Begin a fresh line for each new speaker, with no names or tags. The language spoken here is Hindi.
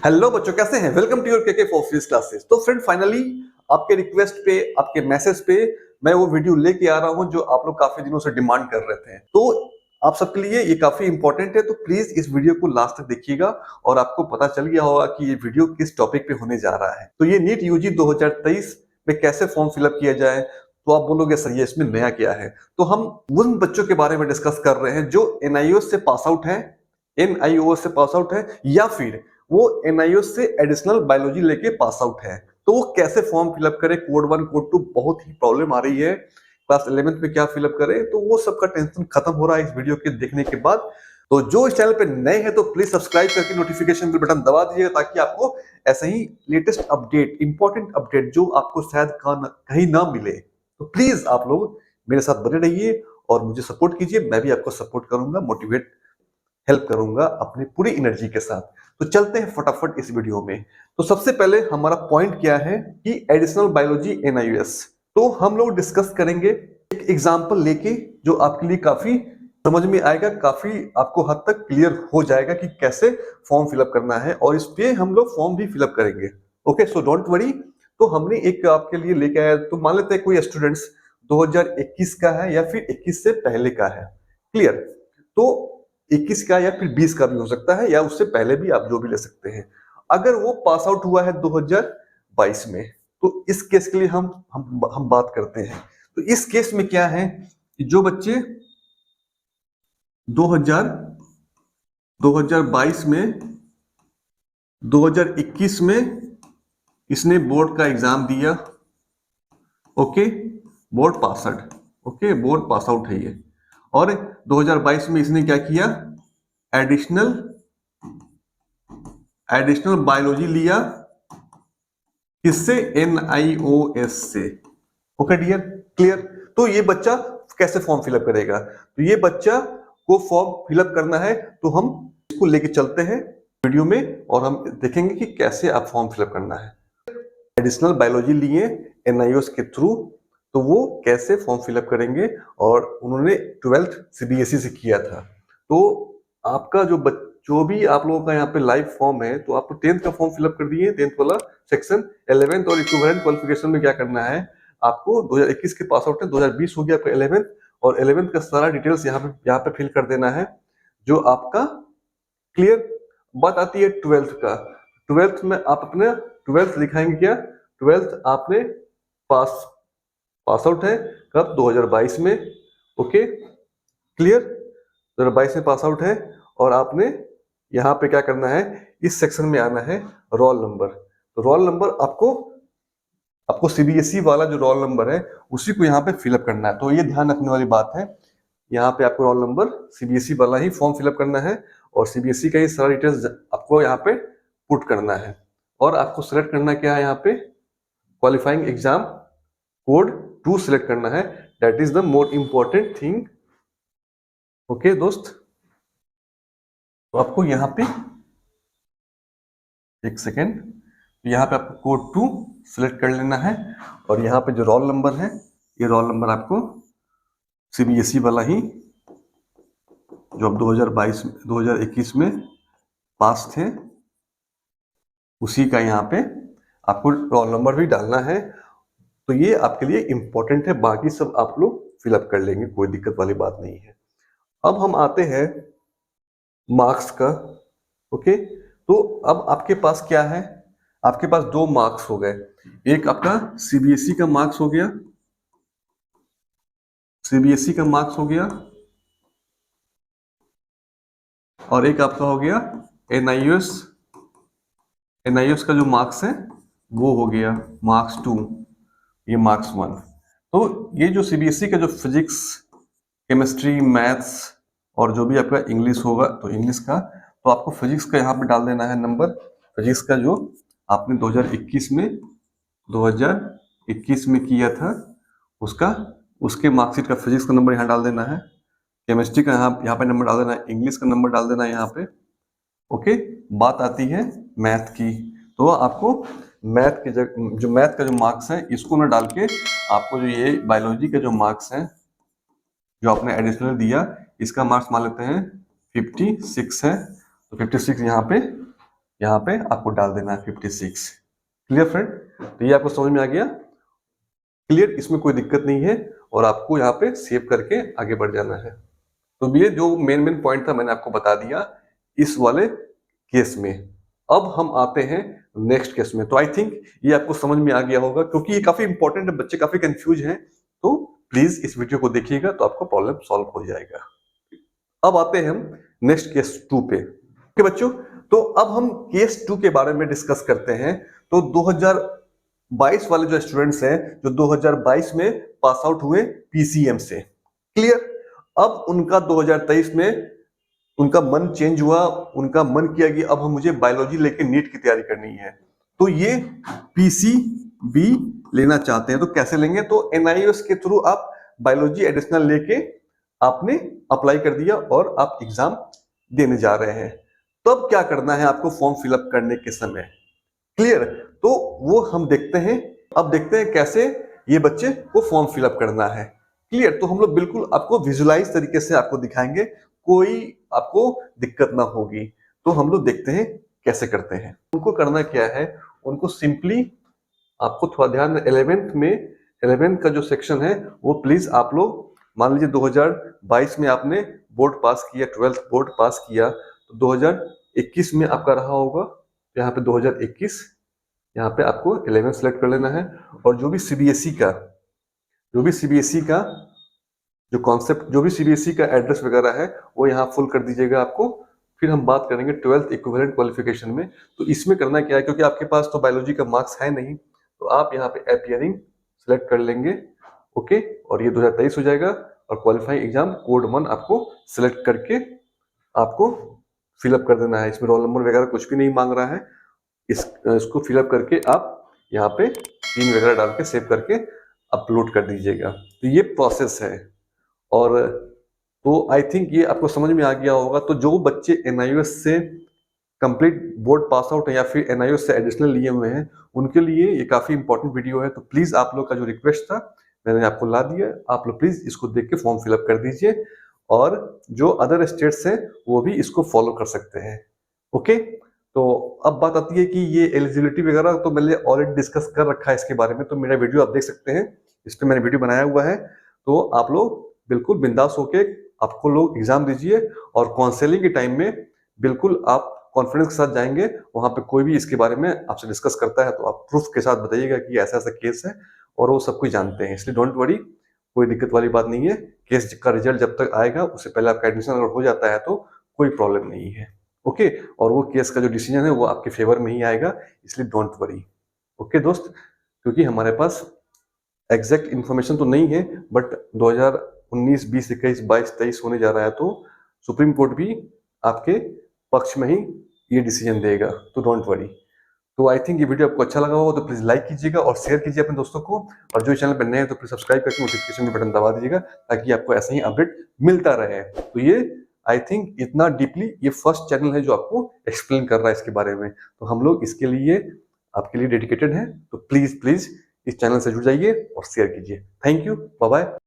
हेलो बच्चों, कैसे हैं? Welcome to your K K for physics classes. तो फ्रेंड, फाइनली आपके रिक्वेस्ट पे, आपके मैसेज पे मैं वो वीडियो लेके आ रहा हूं जो आप लोग काफी दिनों से डिमांड कर रहे थे। तो आप सबके लिए ये काफी इंपॉर्टेंट है, तो प्लीज इस वीडियो को लास्ट तक देखिएगा और आपको पता चल गया होगा कि ये वीडियो किस टॉपिक पे होने जा रहा है। तो ये नीट यूजी 2023 में कैसे फॉर्म फिलअप किया जाए, तो आप बोलोगे सर ये इसमें नया क्या है। तो हम उन बच्चों के बारे में डिस्कस कर रहे हैं जो एनआईओएस से पास आउट है, एनआईओएस से पास आउट है, या फिर वो एनआईओएस से एडिशनल बायोलॉजी लेके पास आउट है। तो वो कैसे फॉर्म फिलअप करे, कोड 1 कोड 2 बहुत ही प्रॉब्लम आ रही है, क्लास 11th में क्या फिलअप करे, तो वो सबका टेंशन खत्म हो रहा है इस वीडियो के देखने के बाद। तो जो इस चैनल पे नए हैं तो प्लीज सब्सक्राइब करके नोटिफिकेशन बेल बटन दबा दीजिएगा, ताकि आपको ऐसे ही लेटेस्ट अपडेट, इंपॉर्टेंट अपडेट जो आपको शायद कहीं ना मिले, तो प्लीज आप लोग मेरे साथ बने रहिए और मुझे सपोर्ट कीजिए। मैं भी आपको सपोर्ट करूंगा, मोटिवेट हेल्प करूंगा अपनी पूरी एनर्जी के साथ। तो चलते हैं फटाफट इस वीडियो में। तो सबसे पहले हमारा पॉइंट क्या है कि एडिशनल बायोलॉजी एनआईओएस। तो हम लोग डिस्कस करेंगे एक एग्जांपल लेके, जो आपके लिए काफी समझ में आएगा, काफी आपको हद तक क्लियर हो जाएगा कि कैसे फॉर्म फिलअप करना है, और इस पे हम लोग फॉर्म भी फिलअप करेंगे। Okay, so don't worry. तो हमने एक आपके लिए लेके आया, तो मान लेते हैं कोई स्टूडेंट्स 2021 का है या फिर 21 से पहले का है। क्लियर? तो 21 का या फिर 20 का भी हो सकता है, या उससे पहले भी, आप जो भी ले सकते हैं। अगर वो पास आउट हुआ है 2022 में, तो इस केस के लिए हम बात करते हैं। तो इस केस में क्या है कि जो बच्चे 2000 2022 में 2021 में इसने बोर्ड का एग्जाम दिया, okay, board pass out, okay, board pass out है ये, और 2022 में इसने क्या किया, एडिशनल बायोलॉजी लिया, किससे? एनआईओएस से। Okay dear, clear? तो ये बच्चा कैसे फॉर्म फिलअप करेगा? तो ये बच्चा को फॉर्म फिलअप करना है, तो हम इसको लेके चलते हैं वीडियो में और हम देखेंगे कि कैसे आप फॉर्म फिलअप करना है। एडिशनल बायोलॉजी लिए एनआईओएस के थ्रू, तो वो कैसे फॉर्म फिलअप करेंगे, और उन्होंने 12th सीबीएसई से किया था। तो आपका जो भी आप लोगों का यहाँ पे लाइव फॉर्म है, तो आप 10th का फॉर्म फिलअप कर दिए, 10th वाला सेक्शन। 11th और इक्विवेलेंट क्वालिफिकेशन में क्या करना है आपको, 2021 के पास आउट है, 2020 हो गया आपका 11th, और 11th का सारा डिटेल्स यहाँ पे फिल कर देना है जो आपका। क्लियर? बात आती है 12th का। 12th में आप अपने 12th दिखाएंगे क्या? 12th आपने पास आउट है कब? 2022 में। Okay, clear? 2022 में पास आउट है, और आपने यहाँ पे क्या करना है, इस सेक्शन में आना है रोल नंबर। तो रोल नंबर आपको सीबीएसई वाला जो रोल नंबर है उसी को यहाँ पे फिलअप करना है। तो ये ध्यान रखने वाली बात है, यहाँ पे आपको रोल नंबर सीबीएसई वाला ही फॉर्म फिलअप करना है, और सीबीएसई का ही सारा डिटेल्स आपको यहाँ पे पुट करना है। और आपको सिलेक्ट करना क्या है, यहाँ पे क्वालिफाइंग एग्जाम कोड 2 सिलेक्ट करना है। That is the more important thing. Okay दोस्त, तो आपको यहाँ पे एक सेकेंड, यहाँ पे आपको कोड 2 सिलेक्ट कर लेना है, और यहाँ पे जो रोल नंबर है, ये रोल नंबर आपको सीबीएसई वाला ही, जो आप 2021 में पास थे, उसी का यहाँ पे आपको रोल नंबर भी डालना है। तो ये आपके लिए इंपॉर्टेंट है, बाकी सब आप लोग फिलअप कर लेंगे, कोई दिक्कत वाली बात नहीं है। अब हम आते हैं मार्क्स का। ओके, तो अब आपके पास क्या है, आपके पास 2 मार्क्स हो गए। एक आपका सीबीएसई का मार्क्स हो गया, सीबीएसई का मार्क्स हो गया, और एक आपका हो गया एनआईओएस का जो मार्क्स है वो हो गया मार्क्स 2, ये मार्क्स 1। तो ये जो सीबीएसई का जो फिजिक्स, केमिस्ट्री, मैथ्स और जो भी आपका इंग्लिश होगा, तो इंग्लिश का, तो आपको फिजिक्स का यहाँ पे डाल देना है नंबर। फिजिक्स का जो आपने 2021 में किया था, उसके मार्कशीट का फिजिक्स का नंबर यहाँ डाल देना है। केमिस्ट्री का यहाँ पे नंबर डाल देना है, इंग्लिश का नंबर डाल देना है यहाँ पे। ओके, बात आती है मैथ की। तो आपको मैथ का जो मार्क्स है, इसको ना डाल के आपको जो ये बायोलॉजी के जो मार्क्स हैं, जो आपने एडिशनल दिया, इसका मार्क्स मान लेते हैं 56 है, तो 56 यहाँ पे यहाँ पे आपको डाल देना है 56। Clear friend? तो ये आपको समझ में आ गया? क्लियर, इसमें कोई दिक्कत नहीं है और आपको यहाँ पे सेव करके आगे बढ़ जाना है। तो ये जो मेन पॉइंट था मैंने आपको बता दिया इस वाले केस में। अब हम आते हैं नेक्स्ट केस में। तो आई थिंक ये आपको समझ में आ गया होगा, क्योंकि ये काफी इंपॉर्टेंट है, बच्चे काफी कंफ्यूज हैं। तो प्लीज इस वीडियो को देखिएगा तो आपका प्रॉब्लम सॉल्व हो जाएगा। अब आते हैं हम नेक्स्ट केस 2 पे। ओके बच्चों, तो अब हम केस 2 के बारे में डिस्कस करते हैं। तो 2022 वाले जो स्टूडेंट्स हैं, जो 2022 में पास आउट हुए पीसीएम से, क्लियर? अब उनका 2023 में उनका मन चेंज हुआ, उनका मन किया कि अब हम मुझे बायोलॉजी लेके नीट की तैयारी करनी है। तो ये पीसीबी लेना चाहते हैं, तो कैसे लेंगे? तो एनआईओएस के थ्रू आप बायोलॉजी एडिशनल लेके आपने अप्लाई कर दिया और आप एग्जाम देने जा रहे हैं। तो अब क्या करना है आपको फॉर्म फिलअप करने के समय? क्लियर? तो वो हम देखते हैं। अब देखते हैं कैसे ये बच्चे को फॉर्म फिलअप करना है। क्लियर? तो हम लोग बिल्कुल आपको विजुअलाइज तरीके से आपको दिखाएंगे, कोई आपको दिक्कत ना होगी। तो हम लोग देखते हैं कैसे करते हैं। उनको करना क्या है, उनको सिंपली आपको थोड़ा ध्यान 11th का जो सेक्शन है वो प्लीज आप लोग, मान लीजिए 2022 में आपने बोर्ड पास किया, 12th बोर्ड पास किया, तो 2021 में आपका रहा होगा, यहाँ पे 2021, यहाँ पे आपको 11 सेलेक्ट कर लेना है। और जो भी सीबीएसई का जो कॉन्सेप्ट, जो भी सीबीएसई का एड्रेस वगैरह है वो यहाँ फुल कर दीजिएगा आपको। फिर हम बात करेंगे 12th इक्विवेलेंट क्वालिफिकेशन में। तो इसमें करना क्या है, क्योंकि आपके पास तो बायोलॉजी का मार्क्स है नहीं, तो आप यहाँ पे अपीयरिंग सेलेक्ट कर लेंगे। ओके, और ये 2023 हो जाएगा। और क्वालिफाइंग एग्जाम कोड 1 आपको सिलेक्ट करके आपको फिलअप कर देना है। इसमें रोल नंबर वगैरह कुछ भी नहीं मांग रहा है। इसको फिलअप करके आप यहाँ पे पिन वगैरह डाल के सेव करके अपलोड कर दीजिएगा। तो ये प्रोसेस है। और तो आई थिंक ये आपको समझ में आ गया होगा। तो जो बच्चे एनआईओएस से कंप्लीट बोर्ड पास आउट है या फिर एनआईओएस से एडिशनल लिए हुए हैं, उनके लिए ये काफी इंपॉर्टेंट वीडियो है। तो प्लीज आप लोग का जो रिक्वेस्ट था मैंने आपको ला दिया, आप लोग प्लीज इसको देख के फॉर्म फिलअप कर दीजिए। और जो अदर स्टेट्स हैं वो भी इसको फॉलो कर सकते हैं। ओके, तो अब बात आती है कि ये एलिजिबिलिटी वगैरह तो मैंने ऑलरेडी डिस्कस कर रखा है इसके बारे में। तो मेरा वीडियो आप देख सकते हैं, इस पर मैंने वीडियो बनाया हुआ है। तो आप लोग बिल्कुल बिंदास होके आपको लोग एग्जाम दीजिए। और काउंसलिंग के टाइम में बिल्कुल आप कॉन्फिडेंस के साथ जाएंगे, वहां पे कोई भी इसके बारे में आपसे डिस्कस करता है तो आप प्रूफ के साथ बताइएगा कि ऐसा ऐसा केस है, और वो सब कुछ जानते हैं। इसलिए डोंट वरी, कोई दिक्कत वाली बात नहीं है। केस का रिजल्ट जब तक आएगा उससे पहले आपका एडमिशन अगर हो जाता है तो कोई प्रॉब्लम नहीं है। ओके, और वो केस का जो डिसीजन है वो आपके फेवर में ही आएगा, इसलिए डोंट वरी। ओके दोस्त, क्योंकि हमारे पास एग्जैक्ट इन्फॉर्मेशन तो नहीं है, बट 2019, 20, 21, 22, 23 होने जा रहा है, तो सुप्रीम कोर्ट भी आपके पक्ष में ही ये डिसीजन देगा। तो डोंट वरी। तो आई थिंक ये वीडियो आपको अच्छा लगा होगा, तो प्लीज लाइक कीजिएगा और शेयर कीजिए अपने दोस्तों को। और जो चैनल पर नए हैं तो प्लीज सब्सक्राइब करके नोटिफिकेशन का बटन दबा दीजिएगा, ताकि आपको ऐसा ही अपडेट मिलता रहे। तो ये आई थिंक इतना डीपली ये फर्स्ट चैनल है जो आपको एक्सप्लेन कर रहा है इसके बारे में। तो हम लोग इसके लिए आपके लिए डेडिकेटेड हैं। तो प्लीज प्लीज इस चैनल से जुड़ जाइए और शेयर कीजिए। Thank you, bye bye.